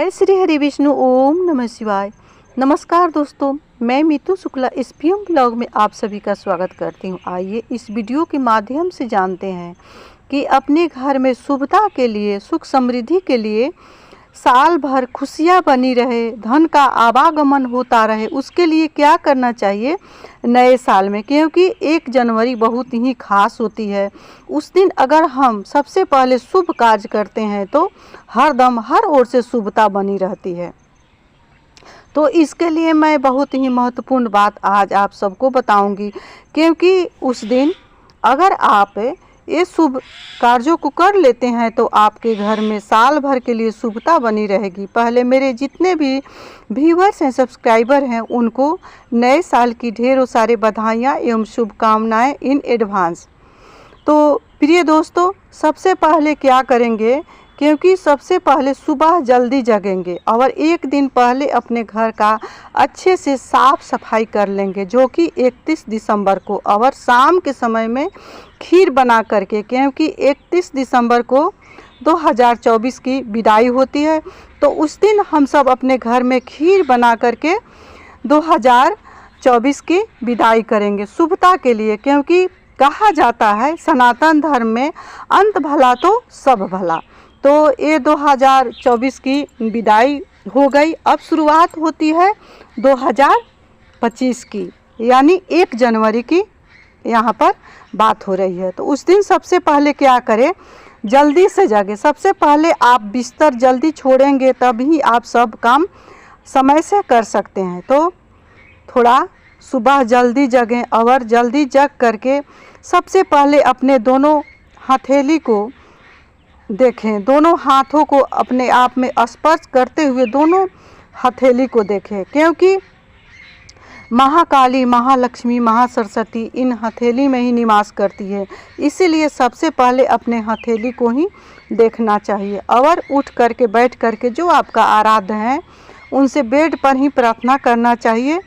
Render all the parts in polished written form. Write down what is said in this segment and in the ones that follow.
जय श्री हरि विष्णु। ओम नमः शिवाय। नमस्कार दोस्तों, मैं मीतू शुक्ला एसपीएम ब्लॉग में आप सभी का स्वागत करती हूँ। आइए इस वीडियो के माध्यम से जानते हैं कि अपने घर में शुभता के लिए, सुख समृद्धि के लिए, साल भर खुशियाँ बनी रहे, धन का आवागमन होता रहे, उसके लिए क्या करना चाहिए नए साल में। क्योंकि 1 जनवरी बहुत ही खास होती है। उस दिन अगर हम सबसे पहले शुभ कार्य करते हैं तो हरदम हर ओर से शुभता बनी रहती है। तो इसके लिए मैं बहुत ही महत्वपूर्ण बात आज आप सबको बताऊंगी। क्योंकि उस दिन अगर आप ये शुभ कार्यों को कर लेते हैं तो आपके घर में साल भर के लिए शुभता बनी रहेगी। पहले मेरे जितने भी व्यूअर्स हैं, सब्सक्राइबर हैं, उनको नए साल की ढेरों सारे बधाइयाँ एवं शुभकामनाएं इन एडवांस। तो प्रिय दोस्तों, सबसे पहले क्या करेंगे, क्योंकि सबसे पहले सुबह जल्दी जगेंगे और 1 दिन पहले अपने घर का अच्छे से साफ सफाई कर लेंगे, जो कि 31 दिसंबर को, और शाम के समय में खीर बना करके, क्योंकि 31 दिसंबर को 2024 की विदाई होती है। तो उस दिन हम सब अपने घर में खीर बना करके 2024 की विदाई करेंगे शुभता के लिए। क्योंकि कहा जाता है सनातन धर्म में अंत भला तो सब भला। तो ये 2024 की विदाई हो गई। अब शुरुआत होती है 2025 की, यानी 1 जनवरी की यहाँ पर बात हो रही है। तो उस दिन सबसे पहले क्या करें, जल्दी से जागे। सबसे पहले आप बिस्तर जल्दी छोड़ेंगे तभी आप सब काम समय से कर सकते हैं। तो थोड़ा सुबह जल्दी जगें और जल्दी जग करके सबसे पहले अपने दोनों हथेली को देखें, दोनों हाथों को अपने आप में स्पर्श करते हुए दोनों हथेली को देखें। क्योंकि महाकाली, महालक्ष्मी, महासरस्वती इन हथेली में ही निवास करती है, इसीलिए सबसे पहले अपने हथेली को ही देखना चाहिए। और उठ करके, बैठ करके जो आपका आराध्य है उनसे बेड पर ही प्रार्थना करना चाहिए।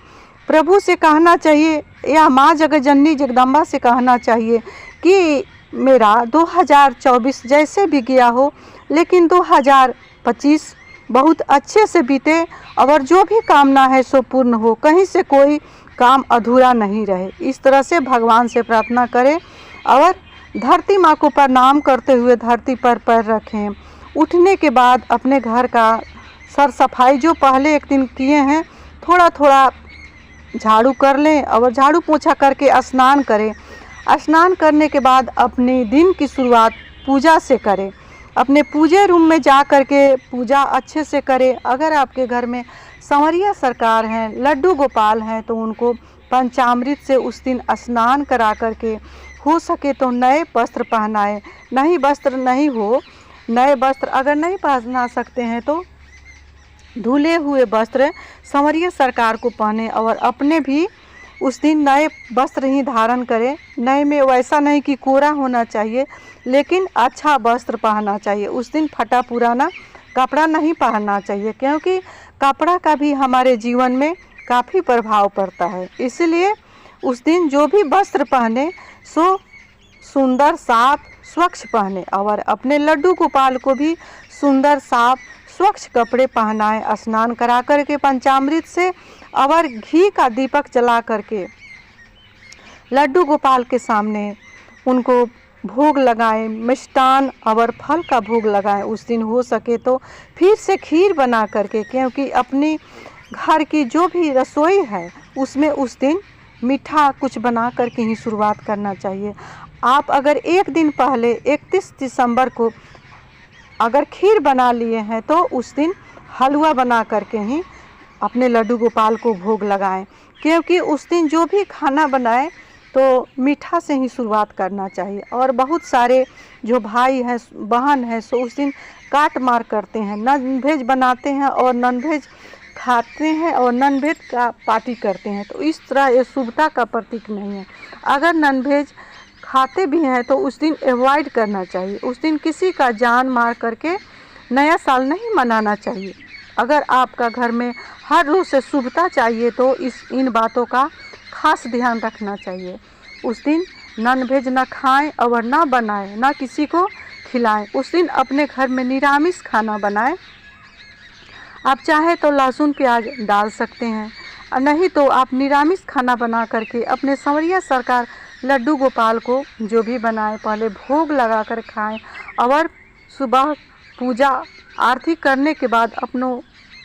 प्रभु से कहना चाहिए या माँ जगतजननी जगदम्बा से कहना चाहिए कि मेरा 2024 जैसे भी गया हो, लेकिन 2025 बहुत अच्छे से बीते और जो भी कामना है सो पूर्ण हो, कहीं से कोई काम अधूरा नहीं रहे। इस तरह से भगवान से प्रार्थना करें और धरती माँ को प्रणाम करते हुए धरती पर पैर रखें। उठने के बाद अपने घर का सर सफाई जो पहले 1 दिन किए हैं, थोड़ा थोड़ा झाड़ू कर लें और झाड़ू पोछा करके स्नान करें। स्नान करने के बाद अपने दिन की शुरुआत पूजा से करें। अपने पूजे रूम में जा कर के पूजा अच्छे से करें। अगर आपके घर में संवरिया सरकार हैं, लड्डू गोपाल हैं, तो उनको पंचामृत से उस दिन स्नान करा करके हो सके तो नए वस्त्र पहनाएं। नहीं वस्त्र नहीं हो, नए वस्त्र अगर नहीं पहना सकते हैं तो धुले हुए वस्त्र संवरिया सरकार को पहने और अपने भी उस दिन नए वस्त्र ही धारण करें। नए में वैसा नहीं कि कोरा होना चाहिए, लेकिन अच्छा वस्त्र पहनना चाहिए। उस दिन फटा पुराना कपड़ा नहीं पहनना चाहिए, क्योंकि कपड़ा का भी हमारे जीवन में काफ़ी प्रभाव पड़ता है। इसलिए उस दिन जो भी वस्त्र पहने सो सुंदर, साफ, स्वच्छ पहने और अपने लड्डू गोपाल को भी सुंदर, साफ, स्वच्छ कपड़े पहनाएं। स्नान करा करके पंचामृत से और घी का दीपक जला करके लड्डू गोपाल के सामने उनको भोग लगाएं। मिष्टान और फल का भोग लगाएं। उस दिन हो सके तो फिर से खीर बना करके, क्योंकि अपनी घर की जो भी रसोई है उसमें उस दिन मीठा कुछ बना करके ही शुरुआत करना चाहिए। आप अगर 1 दिन पहले 31 दिसंबर को अगर खीर बना लिए हैं तो उस दिन हलवा बना करके ही अपने लड्डू गोपाल को भोग लगाएं। क्योंकि उस दिन जो भी खाना बनाएं तो मीठा से ही शुरुआत करना चाहिए। और बहुत सारे जो भाई हैं, बहन हैं, सो उस दिन काट मार करते हैं, नॉन वेज बनाते हैं और नॉन वेज खाते हैं और नॉन वेज का पार्टी करते हैं। तो इस तरह ये शुभता का प्रतीक नहीं है। अगर नॉन वेज खाते भी हैं तो उस दिन अवॉइड करना चाहिए। उस दिन किसी का जान मार करके नया साल नहीं मनाना चाहिए। अगर आपका घर में हर रोज से शुभता चाहिए तो इन बातों का खास ध्यान रखना चाहिए। उस दिन नॉन वेज ना खाएं और ना बनाएं, ना किसी को खिलाएं। उस दिन अपने घर में निरामिष खाना बनाएं आप चाहे तो लहसुन प्याज डाल सकते हैं, और नहीं तो आप निरामिष खाना बना करके अपने संवरिया सरकार लड्डू गोपाल को जो भी बनाए पहले भोग लगा कर खाएँ, और सुबह पूजा आरती करने के बाद अपनों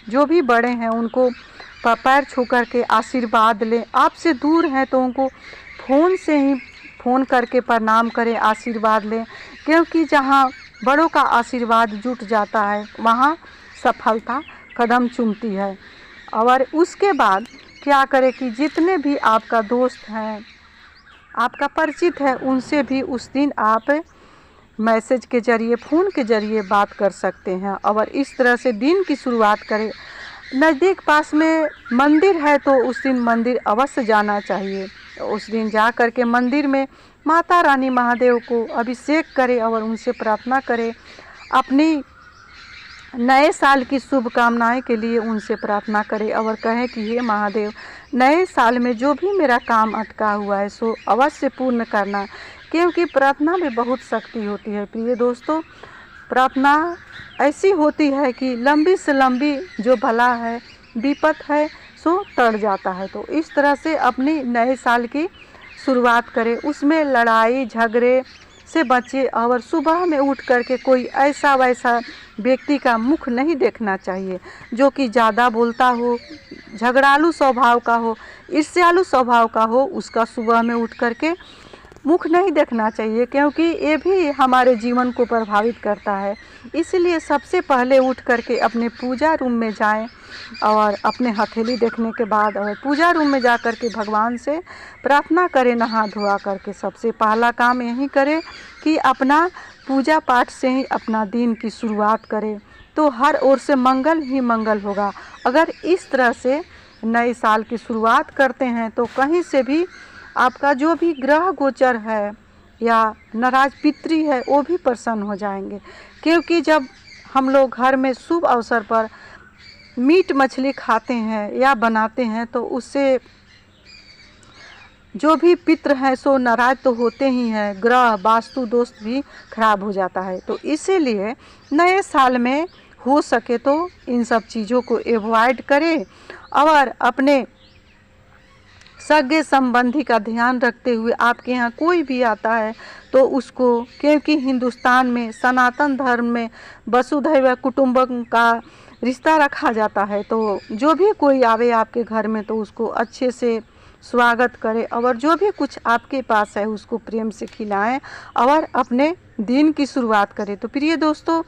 जो भी बड़े हैं उनको पैर छू कर के आशीर्वाद लें। आपसे दूर हैं तो उनको फ़ोन से ही फ़ोन करके प्रणाम करें, आशीर्वाद लें, क्योंकि जहाँ बड़ों का आशीर्वाद जुट जाता है वहाँ सफलता कदम चूमती है। और उसके बाद क्या करें कि जितने भी आपका दोस्त हैं, आपका परिचित है, उनसे भी उस दिन आप मैसेज के ज़रिए, फ़ोन के ज़रिए बात कर सकते हैं, और इस तरह से दिन की शुरुआत करें। नज़दीक पास में मंदिर है तो उस दिन मंदिर अवश्य जाना चाहिए। उस दिन जा कर के मंदिर में माता रानी महादेव को अभिषेक करें और उनसे प्रार्थना करें, अपनी नए साल की शुभकामनाएं के लिए उनसे प्रार्थना करें, और कहें कि हे महादेव, नए साल में जो भी मेरा काम अटका हुआ है सो अवश्य पूर्ण करना, क्योंकि प्रार्थना में बहुत शक्ति होती है। प्रिय दोस्तों, प्रार्थना ऐसी होती है कि लंबी से लंबी जो भला है, विपत है, सो टल जाता है। तो इस तरह से अपनी नए साल की शुरुआत करें, उसमें लड़ाई झगड़े से बचे, और सुबह में उठ करके कोई ऐसा वैसा व्यक्ति का मुख नहीं देखना चाहिए जो कि ज़्यादा बोलता हो, झगड़ालू स्वभाव का हो, ईर्ष्यालु स्वभाव का हो, उसका सुबह में उठ करके मुख नहीं देखना चाहिए, क्योंकि ये भी हमारे जीवन को प्रभावित करता है। इसलिए सबसे पहले उठ करके अपने पूजा रूम में जाएं, और अपने हथेली देखने के बाद और पूजा रूम में जा कर के भगवान से प्रार्थना करें, नहा धोआ करके। सबसे पहला काम यही करें कि अपना पूजा पाठ से ही अपना दिन की शुरुआत करें, तो हर ओर से मंगल ही मंगल होगा। अगर इस तरह से नए साल की शुरुआत करते हैं तो कहीं से भी आपका जो भी ग्रह गोचर है या नाराज पितृ है वो भी प्रसन्न हो जाएंगे, क्योंकि जब हम लोग घर में शुभ अवसर पर मीट मछली खाते हैं या बनाते हैं तो उससे जो भी पितृ हैं सो नाराज तो होते ही हैं, ग्रह वास्तु दोष भी खराब हो जाता है। तो इसीलिए नए साल में हो सके तो इन सब चीज़ों को एवॉइड करें, और अपने सगे संबंधी का ध्यान रखते हुए आपके यहाँ कोई भी आता है तो उसको, क्योंकि हिंदुस्तान में सनातन धर्म में वसुधैव कुटुंबकम का रिश्ता रखा जाता है, तो जो भी कोई आवे आपके घर में तो उसको अच्छे से स्वागत करें, और जो भी कुछ आपके पास है उसको प्रेम से खिलाएं और अपने दिन की शुरुआत करें। तो प्रिय दोस्तों,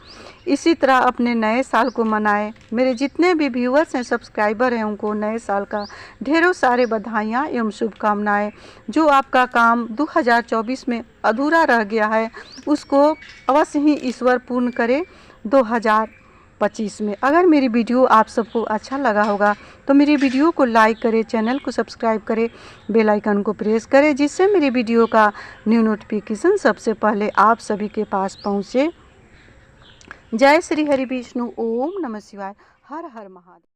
इसी तरह अपने नए साल को मनाएं। मेरे जितने भी व्यूअर्स हैं, सब्सक्राइबर हैं, उनको नए साल का ढेरों सारे बधाइयाँ एवं शुभकामनाएं। जो आपका काम 2024 में अधूरा रह गया है उसको अवश्य ही ईश्वर पूर्ण करे 2025 में। अगर मेरी वीडियो आप सबको अच्छा लगा होगा तो मेरी वीडियो को लाइक करें, चैनल को सब्सक्राइब करें, बेल आइकन को प्रेस करें, जिससे मेरी वीडियो का न्यू नोटिफिकेशन सबसे पहले आप सभी के पास पहुँचे। जय श्री हरि विष्णु, ओम नमः शिवाय, हर हर महादेव।